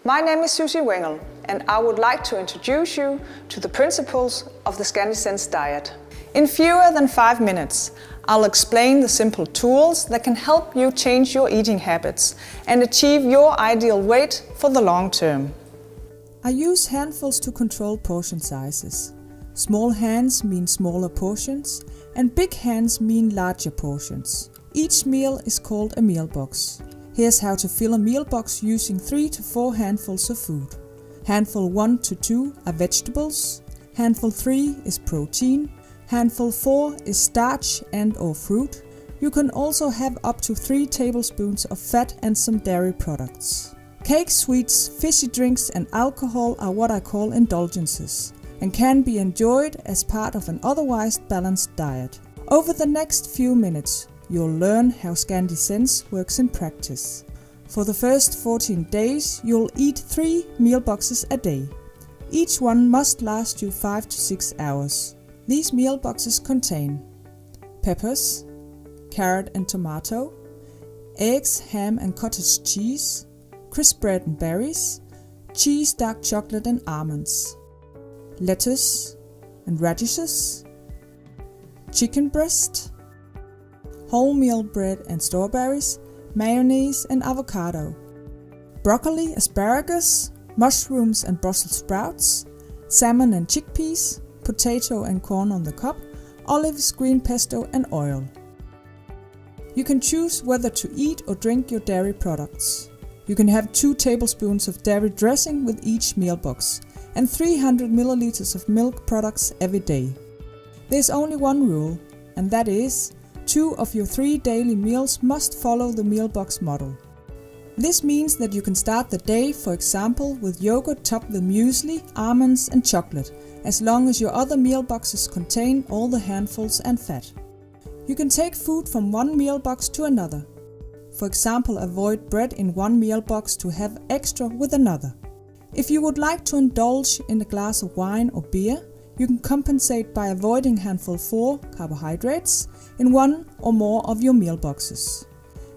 My name is Suzy Wengel, and I would like to introduce you to the principles of the Scandi Sense Diet. In fewer than 5 minutes, I'll explain the simple tools that can help you change your eating habits and achieve your ideal weight for the long term. I use handfuls to control portion sizes. Small hands mean smaller portions, and big hands mean larger portions. Each meal is called a meal box. Here's how to fill a meal box using 3 to 4 handfuls of food. Handful 1 to 2 are vegetables, handful 3 is protein, handful 4 is starch and/or fruit. You can also have up to 3 tablespoons of fat and some dairy products. Cakes, sweets, fishy drinks and alcohol are what I call indulgences and can be enjoyed as part of an otherwise balanced diet. Over the next few minutes, you'll learn how Scandi Sense works in practice. For the first 14 days, you'll eat 3 meal boxes a day. Each one must last you 5 to 6 hours. These meal boxes contain peppers, carrot and tomato, eggs, ham and cottage cheese, crisp bread and berries, cheese, dark chocolate and almonds, lettuce and radishes, chicken breast, wholemeal bread and strawberries, mayonnaise and avocado, broccoli, asparagus, mushrooms and Brussels sprouts, salmon and chickpeas, potato and corn on the cob, olives, green pesto and oil. You can choose whether to eat or drink your dairy products. You can have 2 tablespoons of dairy dressing with each meal box and 300 milliliters of milk products every day. There's only one rule, and that is 2 of your 3 daily meals must follow the meal box model. This means that you can start the day, for example, with yogurt topped with muesli, almonds and chocolate, as long as your other meal boxes contain all the handfuls and fat. You can take food from one meal box to another. For example, avoid bread in one meal box to have extra with another. If you would like to indulge in a glass of wine or beer, you can compensate by avoiding handful 4 carbohydrates in one or more of your meal boxes.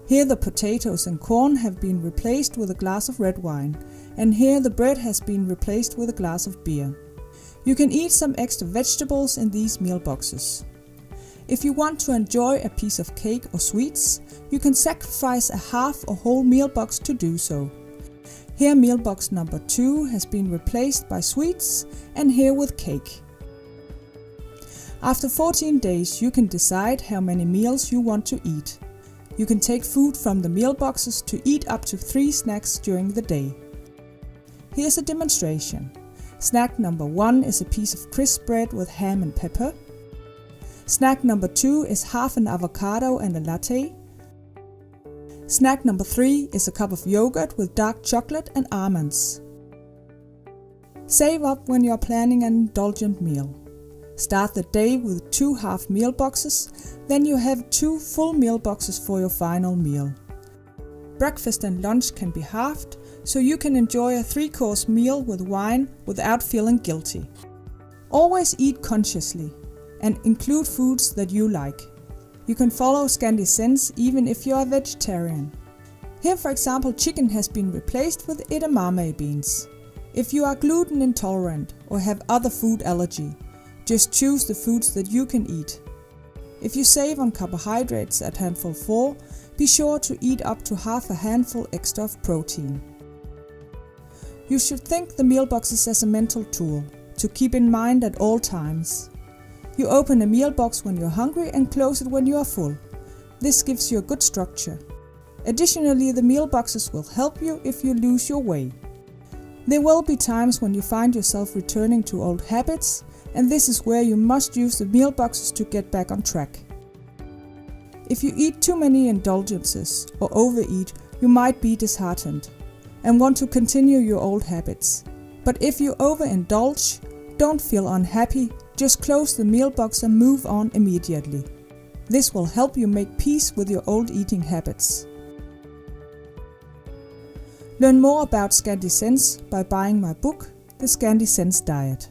Here the potatoes and corn have been replaced with a glass of red wine, and here the bread has been replaced with a glass of beer. You can eat some extra vegetables in these meal boxes. If you want to enjoy a piece of cake or sweets, you can sacrifice a half or whole meal box to do so. Here meal box number 2 has been replaced by sweets, and here with cake. After 14 days, you can decide how many meals you want to eat. You can take food from the meal boxes to eat up to 3 snacks during the day. Here's a demonstration. Snack number 1 is a piece of crisp bread with ham and pepper. Snack number 2 is half an avocado and a latte. Snack number 3 is a cup of yogurt with dark chocolate and almonds. Save up when you are planning an indulgent meal. Start the day with 2 half meal boxes, then you have 2 full meal boxes for your final meal. Breakfast and lunch can be halved, so you can enjoy a 3-course meal with wine without feeling guilty. Always eat consciously and include foods that you like. You can follow Scandi Sense even if you are vegetarian. Here, for example, chicken has been replaced with edamame beans. If you are gluten intolerant or have other food allergy, just choose the foods that you can eat. If you save on carbohydrates at handful 4, be sure to eat up to half a handful extra of protein. You should think the meal boxes as a mental tool to keep in mind at all times. You open a meal box when you're hungry and close it when you are full. This gives you a good structure. Additionally, the meal boxes will help you if you lose your way. There will be times when you find yourself returning to old habits, and this is where you must use the meal boxes to get back on track. If you eat too many indulgences or overeat, you might be disheartened and want to continue your old habits. But if you overindulge, don't feel unhappy, just close the meal box and move on immediately. This will help you make peace with your old eating habits. Learn more about Scandi Sense by buying my book, The Scandi Sense Diet.